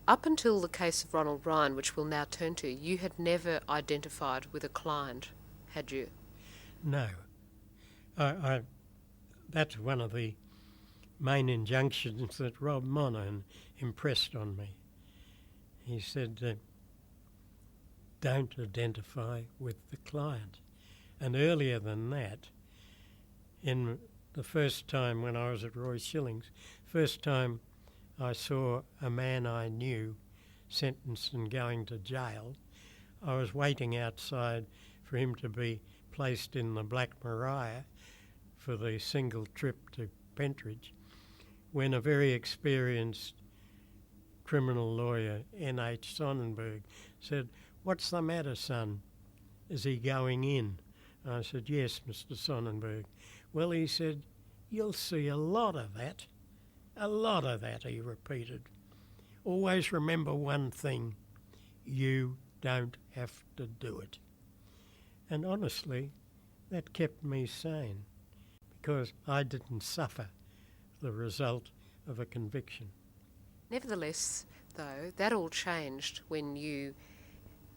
Up until the case of Ronald Ryan, which we'll now turn to, you had never identified with a client, had you? No. That's one of the main injunctions that Rob Monaghan impressed on me. He said, don't identify with the client. And earlier than that, in the first time when I was at Roy Schilling's, first time I saw a man I knew sentenced and going to jail, I was waiting outside for him to be placed in the Black Maria for the single trip to Pentridge, when a very experienced criminal lawyer, N.H. Sonnenberg, said, "What's the matter, son? Is he going in?" I said, "Yes, Mr. Sonnenberg." "Well," he said, "you'll see a lot of that." "A lot of that," he repeated. "Always remember one thing, you don't have to do it." And honestly, that kept me sane, because I didn't suffer the result of a conviction. Nevertheless, though, that all changed when you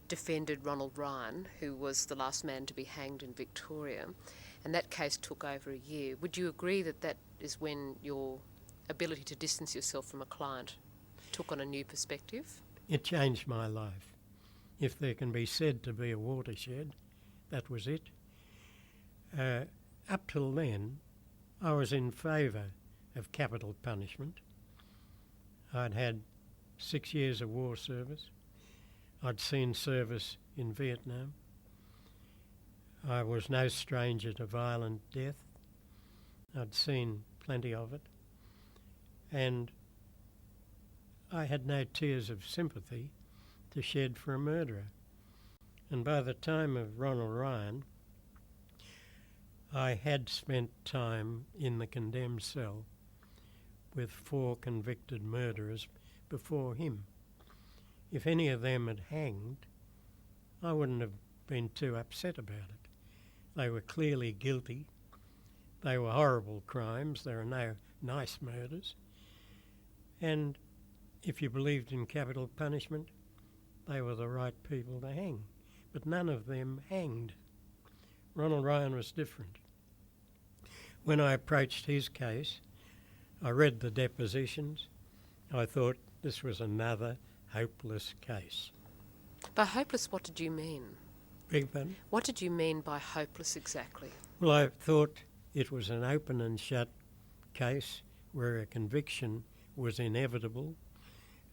defended Ronald Ryan, who was the last man to be hanged in Victoria, and that case took over a year. Would you agree that that is when your ability to distance yourself from a client took on a new perspective? It changed my life. If there can be said to be a watershed, that was it. Up till then, I was in favour of capital punishment. I'd had 6 years of war service. I'd seen service in Vietnam. I was no stranger to violent death. I'd seen plenty of it. And I had no tears of sympathy to shed for a murderer. And by the time of Ronald Ryan, I had spent time in the condemned cell with 4 convicted murderers before him. If any of them had hanged, I wouldn't have been too upset about it. They were clearly guilty. They were horrible crimes. There are no nice murders. And if you believed in capital punishment, they were the right people to hang. But none of them hanged. Ronald Ryan was different. When I approached his case, I read the depositions. I thought this was another hopeless case. By hopeless, what did you mean? Beg pardon? What did you mean by hopeless exactly? Well, I thought it was an open and shut case where a conviction was inevitable.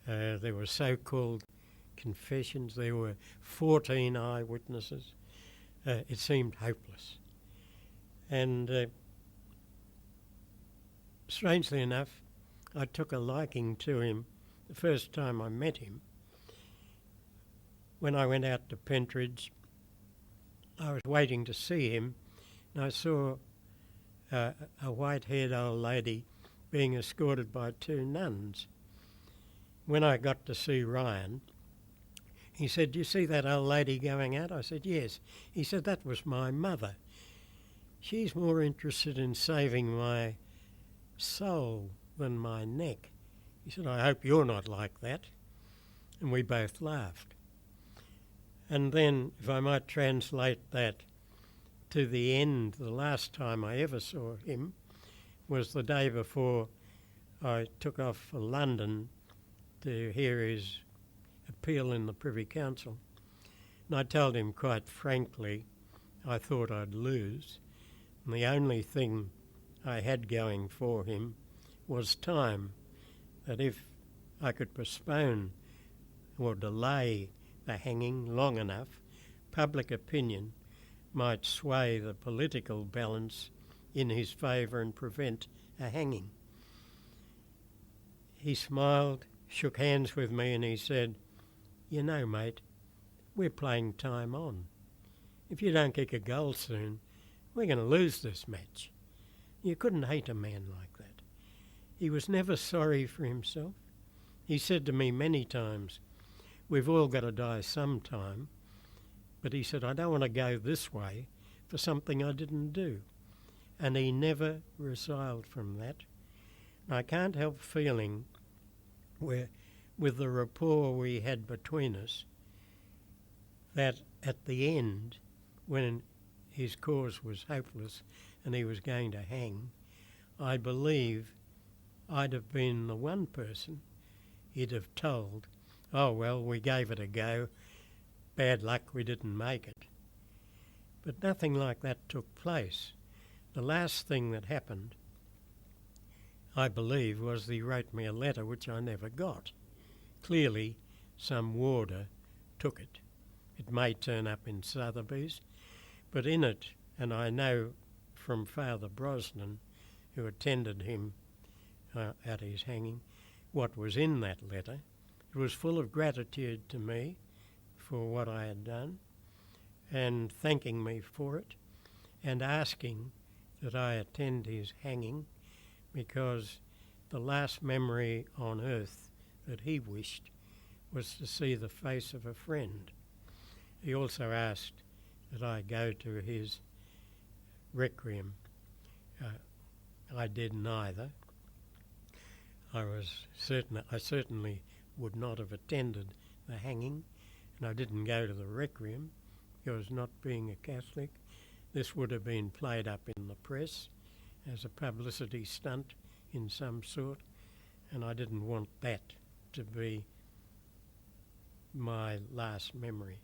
There were so-called confessions. There were 14 eyewitnesses. It seemed hopeless. And strangely enough, I took a liking to him the first time I met him. When I went out to Pentridge, I was waiting to see him, and I saw a white-haired old lady being escorted by 2 nuns. When I got to see Ryan, he said, "Do you see that old lady going out?" I said, "Yes." He said, "That was my mother. She's more interested in saving my soul than my neck." He said, "I hope you're not like that." And we both laughed. And then, if I might translate that to the end, the last time I ever saw him was the day before I took off for London to hear his appeal in the Privy Council. And I told him quite frankly I thought I'd lose. And the only thing I had going for him was time, that if I could postpone or delay the hanging long enough, public opinion might sway the political balance in his favour and prevent a hanging. He smiled, shook hands with me, and he said, "You know, mate, we're playing time on. If you don't kick a goal soon, we're going to lose this match." You couldn't hate a man like that. He was never sorry for himself. He said to me many times, "We've all got to die sometime." But he said, "I don't want to go this way for something I didn't do." And he never resiled from that. And I can't help feeling with the rapport we had between us, that at the end, when his cause was hopeless and he was going to hang, I believe I'd have been the one person he'd have told, oh well, we gave it a go, bad luck we didn't make it. But nothing like that took place. The last thing that happened, I believe, was that he wrote me a letter which I never got. Clearly some warder took it. It may turn up in Sotheby's, but in it, and I know from Father Brosnan, who attended him at his hanging, what was in that letter. It was full of gratitude to me for what I had done and thanking me for it and asking that I attend his hanging, because the last memory on earth that he wished was to see the face of a friend. He also asked that I go to his requiem. I did neither. I certainly would not have attended the hanging, and I didn't go to the requiem because, not being a Catholic, this would have been played up in the press as a publicity stunt in some sort, and I didn't want that to be my last memory.